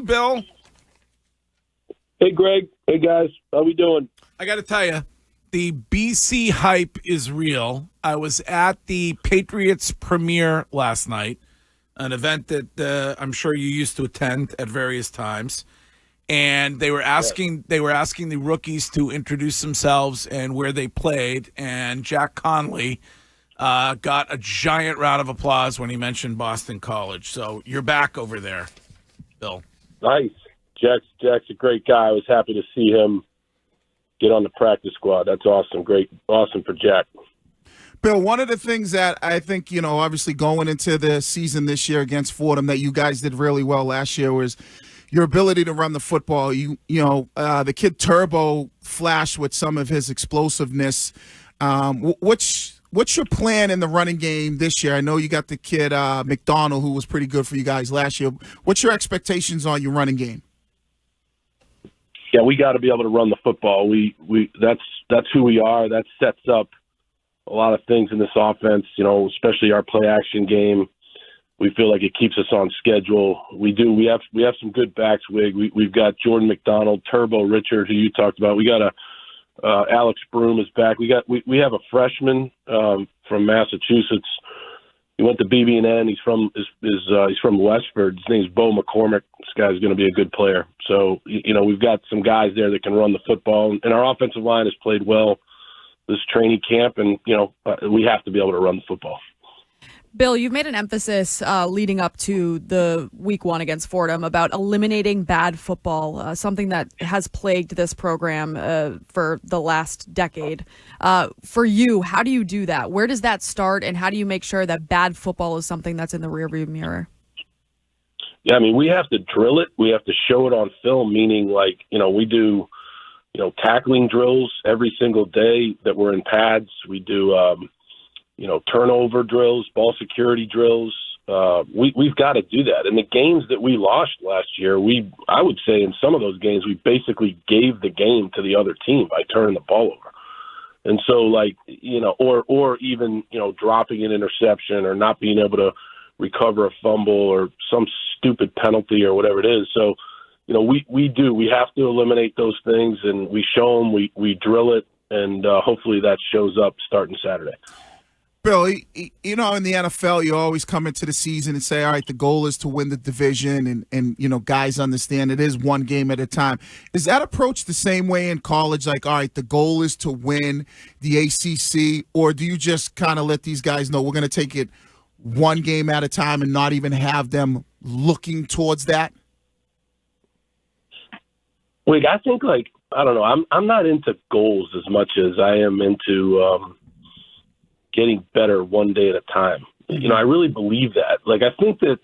morning, Bill. Hey, Greg. Hey, guys. How we doing? I got to tell you, the BC hype is real. I was at the Patriots premiere last night, an event that I'm sure you used to attend at various times. And they were asking the rookies to introduce themselves and where they played. And Jack Conley got a giant round of applause when he mentioned Boston College. So you're back over there, Bill. Nice. Jack's a great guy. I was happy to see him get on the practice squad. That's awesome. Great. Awesome for Jack. Bill, one of the things that I think, obviously going into the season this year against Fordham that you guys did really well last year was your ability to run the football. The kid Turbo flashed with some of his explosiveness. What's your plan in the running game this year? I know you got the kid McDonald, who was pretty good for you guys last year. What's your expectations on your running game? Yeah, we got to be able to run the football. That's who we are. That sets up a lot of things in this offense. Especially our play action game. We feel like it keeps us on schedule. We do. We have some good backs. We've got Jordan McDonald, Turbo Richard, who you talked about. We got Alex Broom is back. We have a freshman from Massachusetts. He went to BB&N. He's from Westford. His name's Bo McCormick. This guy's going to be a good player. So we've got some guys there that can run the football, and our offensive line has played well this training camp, and we have to be able to run the football. Bill, you've made an emphasis leading up to the week 1 against Fordham about eliminating bad football, something that has plagued this program for the last decade. For you, how do you do that? Where does that start, and how do you make sure that bad football is something that's in the rearview mirror? Yeah, we have to drill it. We have to show it on film, meaning we do, tackling drills every single day that we're in pads. We do, turnover drills, ball security drills. We've got to do that. In the games that we lost last year, I would say in some of those games, we basically gave the game to the other team by turning the ball over. And so or even, dropping an interception or not being able to recover a fumble or some stupid penalty or whatever it is. So, we have to eliminate those things, and we show them, we drill it, and hopefully that shows up starting Saturday. Bill, in the NFL, you always come into the season and say, all right, the goal is to win the division, and guys understand it is one game at a time. Is that approach the same way in college? Like, all right, the goal is to win the ACC, or do you just kind of let these guys know we're going to take it one game at a time and not even have them looking towards that? Wait, I think, I don't know. I'm not into goals as much as I am into getting better one day at a time. I really believe that. I think that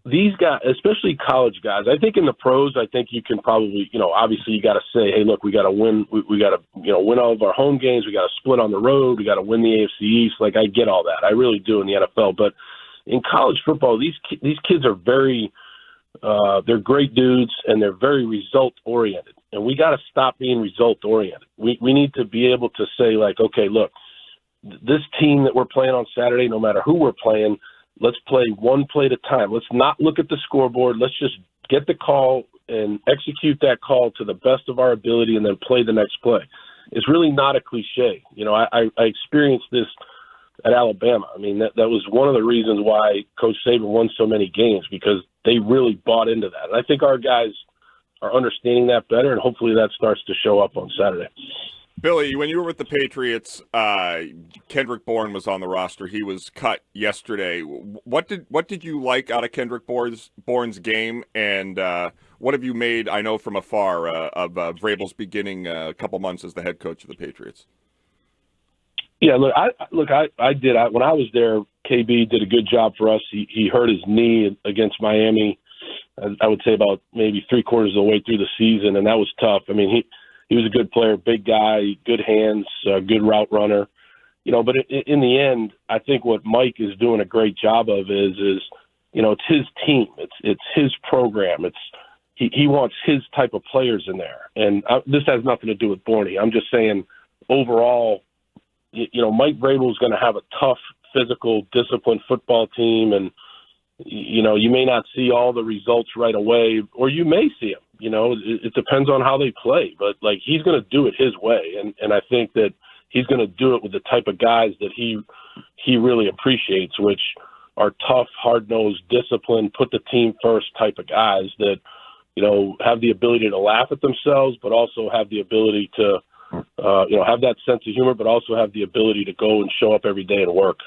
these guys, especially college guys, I think in the pros, I think you can probably, obviously you got to say, hey, look, we got to win. We got to, win all of our home games. We got to split on the road. We got to win the AFC East. I get all that. I really do in the NFL. But in college football, these kids are very, they're great dudes, and they're very result oriented. And we got to stop being result oriented. We need to be able to say, okay, look, this team that we're playing on Saturday, no matter who we're playing, let's play one play at a time. Let's not look at the scoreboard. Let's just get the call and execute that call to the best of our ability and then play the next play. It's really not a cliche. I experienced this at Alabama. That was one of the reasons why Coach Saban won so many games, because they really bought into that. And I think our guys are understanding that better, and hopefully that starts to show up on Saturday. Billy, when you were with the Patriots, Kendrick Bourne was on the roster. He was cut yesterday. What did you like out of Kendrick Bourne's game, and what have you made, I know from afar, of Vrabel's beginning a couple months as the head coach of the Patriots? Yeah, I did. When I was there, KB did a good job for us. He hurt his knee against Miami, I would say about maybe 3/4 of the way through the season, and that was tough. He was a good player, big guy, good hands, good route runner. But in the end, I think what Mike is doing a great job of is it's his team. It's his program. He wants his type of players in there. And this has nothing to do with Bourne. I'm just saying overall, Mike Vrabel is going to have a tough, physical, disciplined football team. And, you may not see all the results right away, or you may see them. It depends on how they play. But, like, he's going to do it his way, and I think that he's going to do it with the type of guys that he really appreciates, which are tough, hard-nosed, disciplined, put the team first type of guys that, have the ability to laugh at themselves, but also have the ability to, have that sense of humor, but also have the ability to go and show up every day and work.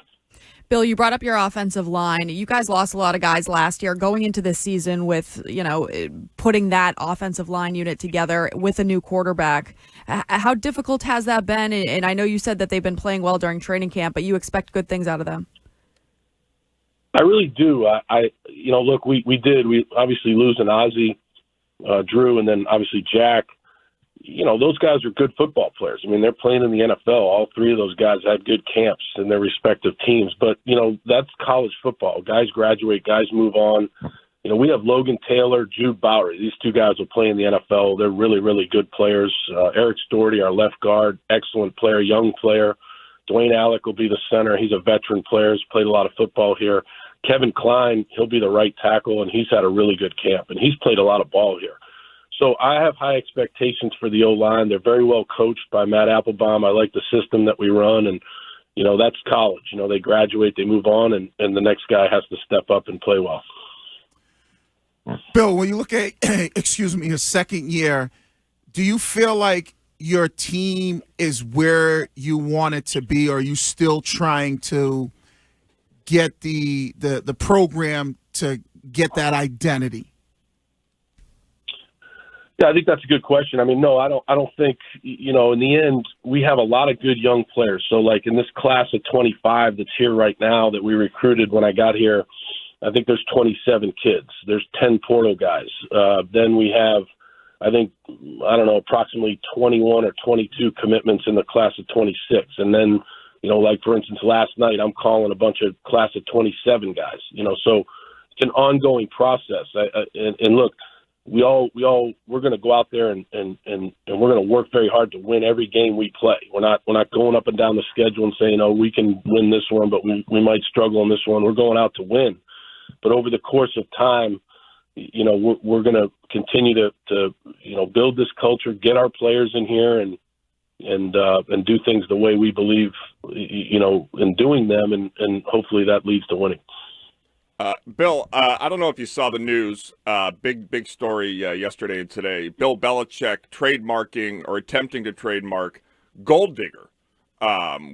Bill, you brought up your offensive line. You guys lost a lot of guys last year. Going into this season with, putting that offensive line unit together with a new quarterback, how difficult has that been? And I know you said that they've been playing well during training camp, but you expect good things out of them. I really do. Look, we obviously lose an Ozzie, Drew, and then obviously Jack. Those guys are good football players. I mean, they're playing in the NFL. All three of those guys had good camps in their respective teams. But, that's college football. Guys graduate, guys move on. We have Logan Taylor, Jude Bowery. These two guys will play in the NFL. They're really, really good players. Eric Storty, our left guard, excellent player, young player. Dwayne Alec will be the center. He's a veteran player. He's played a lot of football here. Kevin Klein, he'll be the right tackle, and he's had a really good camp, and he's played a lot of ball here. So I have high expectations for the O-line. They're very well coached by Matt Applebaum. I like the system that we run, and, that's college. They graduate, they move on, and the next guy has to step up and play well. Bill, when you look at, your second year, do you feel like your team is where you want it to be, or are you still trying to get the program to get that identity? Yeah, I think that's a good question. I mean, no, I don't think, in the end, we have a lot of good young players. So, like, in this class of 25 that's here right now that we recruited when I got here, I think there's 27 kids. There's 10 portal guys. Then we have, approximately 21 or 22 commitments in the class of 26. And then, like, for instance, last night I'm calling a bunch of class of 27 guys, so it's an ongoing process. And look, we're going to go out there and we're going to work very hard to win every game we play. We're not going up and down the schedule and saying, we can win this one, but we might struggle in this one. We're going out to win. But over the course of time, we're going to continue to build this culture, get our players in here and do things the way we believe, in doing them. And hopefully that leads to winning. Bill, I don't know if you saw the news, big story yesterday and today. Bill Belichick trademarking or attempting to trademark Gold Digger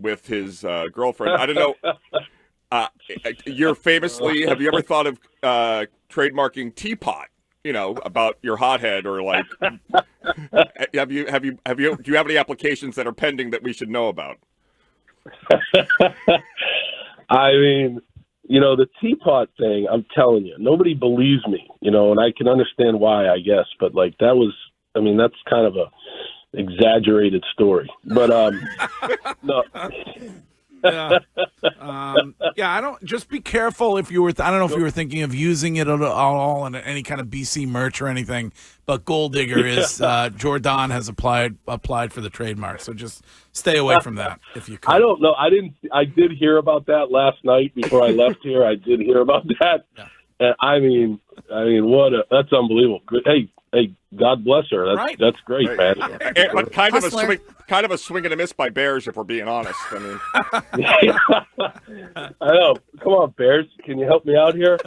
with his girlfriend. I don't know. You're famously, have you ever thought of trademarking Teapot? About your hothead, or like, do you have any applications that are pending that we should know about? I mean, the teapot thing, I'm telling you, nobody believes me, and I can understand why, I guess. But, like, that's kind of a exaggerated story. But, no. Yeah. I don't. Just be careful if you were. I don't know if you were thinking of using it at all in any kind of BC merch or anything. But Gold Digger is Jordan has applied for the trademark. So just stay away from that if you could. I don't know. I did hear about that last night before I left here. I did hear about that. Yeah. And I mean, that's unbelievable. Hey, God bless her. That's great, right. Man. But kind of a swing and a miss by Bears, if we're being honest. I mean, I know. Come on, Bears, can you help me out here?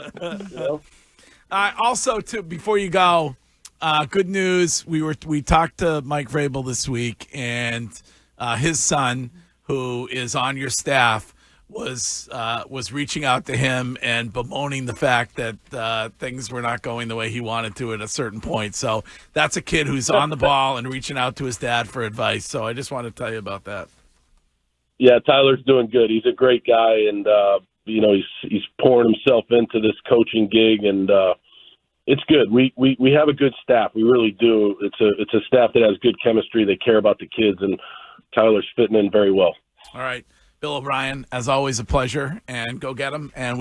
Also, before you go, good news. We talked to Mike Vrabel this week, and his son, who is on your staff, was reaching out to him and bemoaning the fact that things were not going the way he wanted to at a certain point. So that's a kid who's on the ball and reaching out to his dad for advice. So I just want to tell you about that. Yeah, Tyler's doing good. He's a great guy, and he's pouring himself into this coaching gig, and it's good. We have a good staff. We really do. It's a staff that has good chemistry. They care about the kids, and Tyler's fitting in very well. All right. Bill O'Brien, as always, a pleasure, and go get him. And